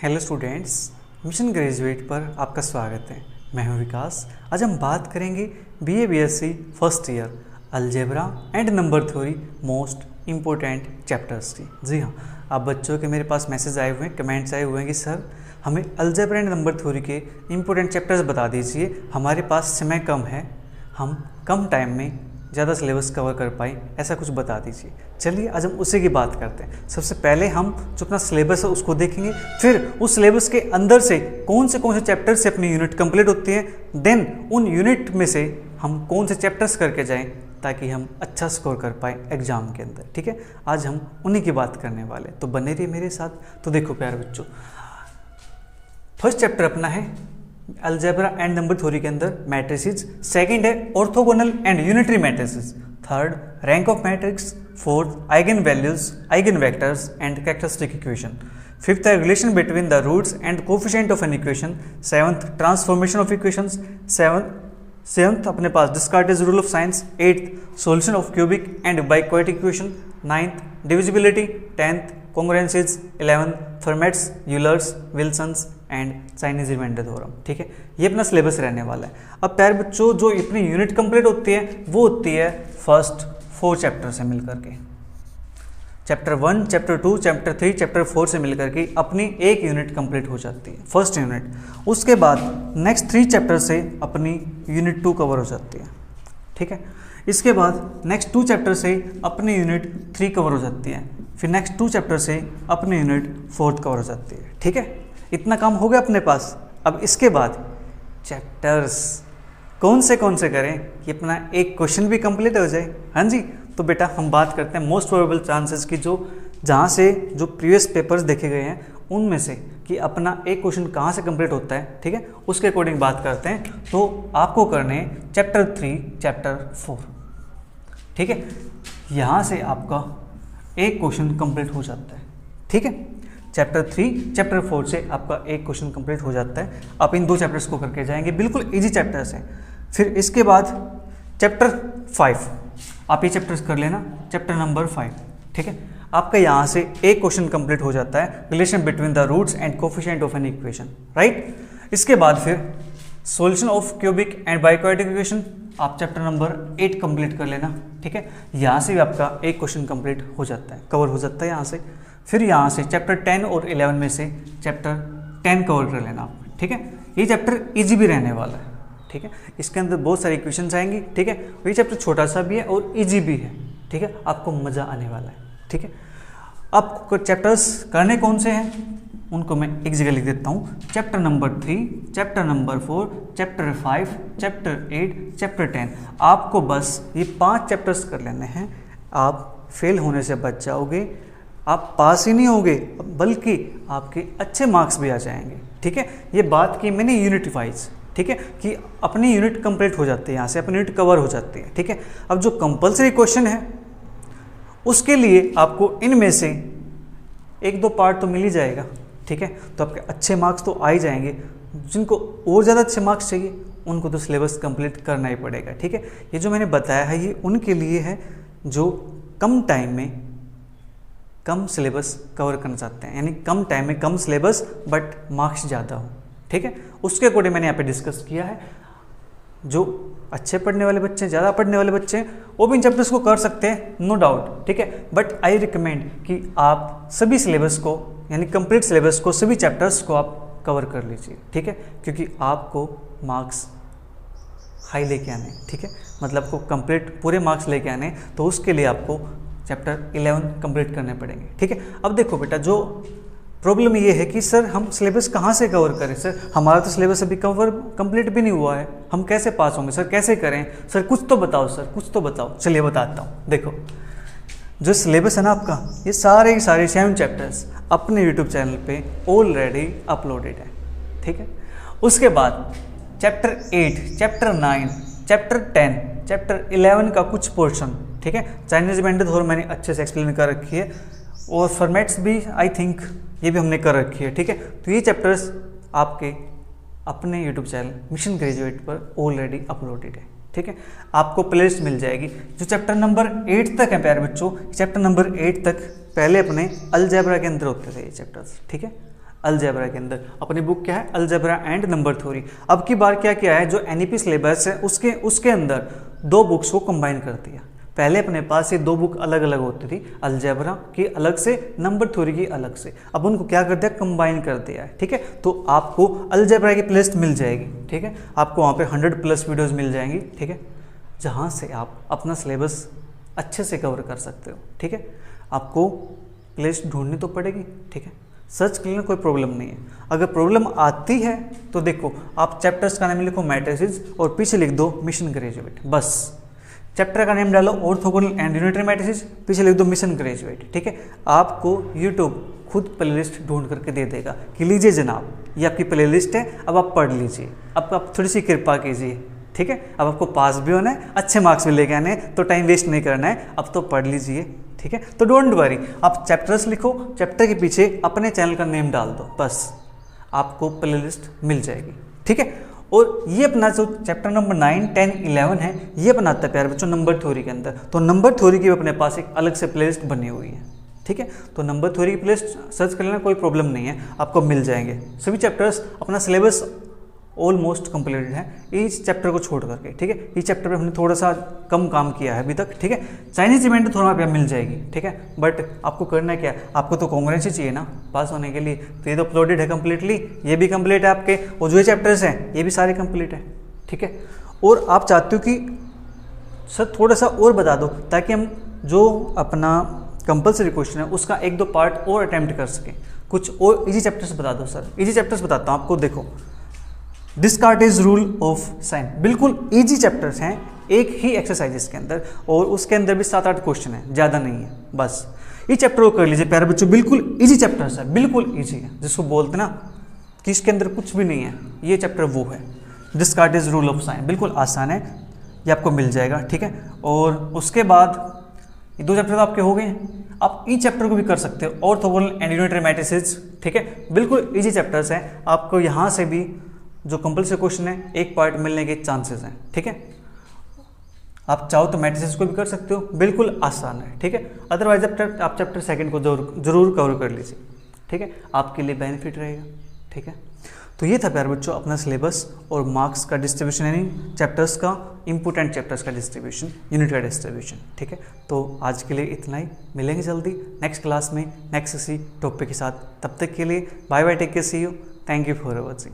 Hello students, mission graduate पर आपका स्वागत है। मैं हूं विकास। आज हम बात करेंगे BA BSc first year algebra and number theory most important chapters की। जी हाँ, आप बच्चों के मेरे पास मैसेज आए हुए हैं, कमेंट्स आए हुए हैं कि सर हमें अलजेब्रा एंड नंबर थ्योरी के इम्पोर्टेंट चैप्टर्स बता दीजिए, हमारे पास समय कम है, हम कम टाइम में ज़्यादा सिलेबस कवर कर पाए, ऐसा कुछ बता दीजिए। चलिए आज हम उसी की बात करते हैं। सबसे पहले हम जो अपना सिलेबस है उसको देखेंगे, फिर उस सिलेबस के अंदर से कौन से चैप्टर से अपनी यूनिट कंप्लीट होती है, देन उन यूनिट में से हम कौन से चैप्टर्स करके जाएं ताकि हम अच्छा स्कोर कर पाए एग्जाम के अंदर। ठीक है, आज हम उन्हीं की बात करने वाले, तो बने रहिए मेरे साथ। तो देखो प्यारे बच्चों, फर्स्ट चैप्टर अपना है अलजेब्रा एंड नंबर थ्योरी के अंदर मैट्रिसेस, सेकंड है orthogonal and unitary matrices, third rank of matrix, fourth eigen values, eigen vectors and characteristic equation, fifth है relation between the roots and coefficient of an equation, seventh transformation of equations, seventh अपने पास Descartes' rule of signs, eighth solution of cubic and biquadratic equation, ninth divisibility, tenth congruences, 11th Fermat's, Euler's, Wilson's and Chinese remainder theorem. ठीक है, ये अपना syllabus रहने वाला है। अब प्यारे बच्चों, जो अपनी यूनिट कंप्लीट होती है वो होती है फर्स्ट 4 चैप्टर से मिलकर के, चैप्टर 1, चैप्टर 2, चैप्टर 3, चैप्टर 4 से मिलकर के अपनी एक यूनिट कंप्लीट हो जाती है, फर्स्ट यूनिट। उसके बाद नेक्स्ट 3 चैप्टर से अपनी यूनिट 2 कवर हो जाती है। ठीक है, इसके बाद नेक्स्ट 2 चैप्टर से अपनी यूनिट 3 कवर हो जाती है, फिर नेक्स्ट 2 चैप्टर से अपनी यूनिट 4 कवर हो जाती है। ठीक है, इतना काम हो गया अपने पास। अब इसके बाद चैप्टर्स कौन से करें कि अपना एक क्वेश्चन भी कंप्लीट हो जाए। हाँ जी, तो बेटा हम बात करते हैं मोस्ट प्रोबेबल चांसेस की, जो जहाँ से जो प्रीवियस पेपर्स देखे गए हैं उनमें से कि अपना एक क्वेश्चन कहाँ से कंप्लीट होता है। ठीक है, उसके अकॉर्डिंग बात करते हैं। तो आपको करने हैं चैप्टर 3, चैप्टर 4। ठीक है, यहाँ से आपका एक क्वेश्चन कंप्लीट हो जाता है। ठीक है, चैप्टर 3, चैप्टर 4 से आपका एक क्वेश्चन कंप्लीट हो जाता है। आप इन 2 चैप्टर्स को करके जाएंगे, बिल्कुल इजी चैप्टर्स हैं। फिर इसके बाद चैप्टर 5 आप ये चैप्टर्स कर लेना, चैप्टर नंबर 5। ठीक है, आपका यहाँ से एक क्वेश्चन कंप्लीट हो जाता है, relation between the roots and coefficient of an equation, right. इसके बाद फिर solution of cubic and biquadratic equation आप चैप्टर नंबर 8 कंप्लीट कर लेना। ठीक है, यहाँ से भी आपका एक क्वेश्चन कंप्लीट हो जाता है, कवर हो जाता है यहाँ से। फिर यहाँ से चैप्टर 10 और 11 में से चैप्टर 10 कवर कर लेना आप। ठीक है, ये चैप्टर इजी भी रहने वाला है। ठीक है, इसके अंदर बहुत सारी इक्वेशंस आएंगी। ठीक है, ये चैप्टर छोटा सा भी है और इजी भी है। ठीक है, आपको मज़ा आने वाला है। ठीक है, आपको चैप्टर्स करने कौन से हैं उनको मैं एक जगह लिख देता हूँ। Chapter number 3, chapter number 4, chapter 5, chapter 8, chapter 10। आपको बस ये 5 चैप्टर्स कर लेने हैं। आप फेल होने से बच जाओगे, आप पास ही नहीं होगे बल्कि आपके अच्छे मार्क्स भी आ जाएंगे। ठीक है, ये बात की मैंने यूनिट वाइज। ठीक है, कि अपनी यूनिट कंप्लीट हो जाती है, यहाँ से अपनी यूनिट कवर हो जाती है। ठीक है, अब जो कंपलसरी क्वेश्चन है उसके लिए आपको इनमें से 1-2 पार्ट तो मिल ही जाएगा। ठीक है, तो आपके अच्छे मार्क्स तो आ ही जाएंगे। जिनको और ज़्यादा अच्छे मार्क्स चाहिए उनको तो सिलेबस कंप्लीट करना ही पड़ेगा। ठीक है, ये जो मैंने बताया है ये उनके लिए है जो कम टाइम में कम सिलेबस कवर करना चाहते हैं, यानी कम टाइम में कम सिलेबस बट मार्क्स ज़्यादा हो। ठीक है, उसके अकॉर्डिंग मैंने यहाँ पे डिस्कस किया है। जो अच्छे पढ़ने वाले बच्चे हैं, ज़्यादा पढ़ने वाले बच्चे हैं, वो भी इन चैप्टर्स को कर सकते हैं, नो डाउट। ठीक है, बट आई रिकमेंड कि आप सभी सिलेबस को, यानी कंप्लीट सिलेबस को, सभी चैप्टर्स को आप कवर कर लीजिए। ठीक है, क्योंकि आपको मार्क्स हाई लेके आने। ठीक है, मतलब आपको कंप्लीट पूरे मार्क्स लेके आने, तो उसके लिए आपको चैप्टर 11 कंप्लीट करने पड़ेंगे। ठीक है, अब देखो बेटा, जो प्रॉब्लम ये है कि सर हम सिलेबस कहाँ से कवर करें, सर हमारा तो सिलेबस अभी कंप्लीट भी नहीं हुआ है, हम कैसे पास होंगे, सर कैसे करें, सर कुछ तो बताओ, सर कुछ तो बताओ। चलिए बताता हूँ। देखो, जो सिलेबस है ना आपका, ये सारे 7 चैप्टर्स अपने यूट्यूब चैनल पे ऑलरेडी अपलोडेड है। ठीक है, उसके बाद चैप्टर 8, चैप्टर 9, चैप्टर 10, चैप्टर 11 का कुछ पोर्शन। ठीक है, चाइनीज रिमाइंडर थ्योरम मैंने अच्छे से एक्सप्लेन कर रखी है, और फॉर्मेट्स भी आई थिंक ये भी हमने कर रखी है। ठीक है, तो ये चैप्टर्स आपके अपने यूट्यूब चैनल मिशन ग्रेजुएट पर ऑलरेडी अपलोडेड है। ठीक है, आपको प्लेलिस्ट मिल जाएगी। जो चैप्टर नंबर 8 तक है प्यारे बच्चों, चैप्टर नंबर 8 तक पहले अपने अलजेब्रा के अंदर होते थे ये चैप्टर्स। ठीक है, अलजेब्रा के अंदर। अपनी बुक क्या है, अलजेब्रा एंड नंबर थ्योरी। अब की बार क्या किया है, जो एनईपी सिलेबस है उसके अंदर 2 बुक्स को कंबाइन कर दिया। पहले अपने पास ये 2 बुक अलग अलग होती थी, अलजेब्रा की अलग से, नंबर थ्योरी की अलग से। अब उनको क्या कर दिया, कंबाइन कर दिया है। ठीक है, तो आपको अलजेब्रा की प्लेलिस्ट मिल जाएगी। ठीक है, आपको वहाँ पे 100+ वीडियोस मिल जाएंगी। ठीक है, जहाँ से आप अपना सिलेबस अच्छे से कवर कर सकते हो। ठीक है, आपको प्लेलिस्ट ढूंढनी तो पड़ेगी। ठीक है, सर्च कर लेना, कोई प्रॉब्लम नहीं है। अगर प्रॉब्लम आती है तो देखो, आप चैप्टर्स का नाम लिखो मैट्रिसेस और पीछे लिख दो मिशन ग्रेजुएट, बस। चैप्टर का नेम डालो ऑर्थोगोनल एंड यूनिटरी मैट्रिसेस, पीछे लिख दो मिशन ग्रेजुएट। ठीक है, आपको यूट्यूब खुद प्लेलिस्ट ढूंढ करके दे देगा कि लीजिए जनाब, ये आपकी प्लेलिस्ट है, अब आप पढ़ लीजिए। अब आप थोड़ी सी कृपा कीजिए। ठीक है, अब आपको पास भी होना है, अच्छे मार्क्स भी लेके आने हैं, तो टाइम वेस्ट नहीं करना है, अब तो पढ़ लीजिए। ठीक है, तो डोंट वरी, आप चैप्टर्स लिखो, चैप्टर के पीछे अपने चैनल का नेम डाल दो, बस आपको प्लेलिस्ट मिल जाएगी। ठीक है, और ये अपना जो चैप्टर नंबर 9, 10, 11 है, ये बनाता है प्यारे बच्चों नंबर थ्योरी के अंदर। तो नंबर थ्योरी की अपने पास एक अलग से प्लेलिस्ट बनी हुई है। ठीक है, तो नंबर थ्योरी की प्लेलिस्ट सर्च कर लेना, कोई प्रॉब्लम नहीं है, आपको मिल जाएंगे सभी चैप्टर्स। अपना सिलेबस ऑलमोस्ट कंप्लीटेड है इस चैप्टर को छोड़ करके। ठीक है, इस चैप्टर पे हमने थोड़ा सा कम काम किया है अभी तक। ठीक है, चाइनीज इवेंट थोड़ा पे मिल जाएगी। ठीक है, बट आपको करना क्या है, आपको तो कांग्रेस ही चाहिए ना पास होने के लिए। तो ये तो अपलोडेड है कम्प्लीटली, ये भी कंप्लीट है आपके, और जो चैप्टर्स हैं ये भी सारे कंप्लीट है। ठीक है, और आप चाहते हो कि सर थोड़ा सा और बता दो, ताकि हम जो अपना कंपलसरी क्वेश्चन है उसका 1-2 पार्ट और अटैम्प्ट कर सकें। कुछ और इजी चैप्टर्स बता दो सर। इजी चैप्टर्स बताता हूँ आपको, देखो डिस्कार्टेज रूल ऑफ साइन, बिल्कुल इजी चैप्टर्स हैं, एक ही एक्सरसाइजेस के अंदर, और उसके अंदर भी 7-8 क्वेश्चन है, ज़्यादा नहीं है। बस ये चैप्टर को कर लीजिए प्यारे बच्चों, बिल्कुल इजी चैप्टर्स है, बिल्कुल इजी है, जिसको बोलते ना कि इसके अंदर कुछ भी नहीं है, ये चैप्टर वो है, डिस्कार्टेज रूल ऑफ साइन, बिल्कुल आसान है, ये आपको मिल जाएगा। ठीक है, और उसके बाद ये 2 चैप्टर तो आपके हो गए हैं, आप इन चैप्टर को भी कर सकते हो, ऑर्थोगोनल एंड यूनिटरी मैट्रिसेस। ठीक है, बिल्कुल इजी चैप्टर्स हैं, आपको यहाँ से भी जो कंपलसरी क्वेश्चन है 1 पार्ट मिलने के चांसेस हैं। ठीक है, आप चाहो तो मैट्रिसेस को भी कर सकते हो, बिल्कुल आसान है। ठीक है, अदरवाइज आप चैप्टर 2 को जरूर कवर कर लीजिए। ठीक है, आपके लिए बेनिफिट रहेगा। ठीक है, तो ये था प्यारे बच्चों अपना सिलेबस और मार्क्स का डिस्ट्रीब्यूशन, यानी चैप्टर्स का, इंपॉर्टेंट चैप्टर्स का डिस्ट्रीब्यूशन, यूनिट का डिस्ट्रीब्यूशन। ठीक है, तो आज के लिए इतना ही, मिलेंगे जल्दी नेक्स्ट क्लास में नेक्स्ट इसी टॉपिक के साथ। तब तक के लिए bye bye, take care, see you, thank you for watching.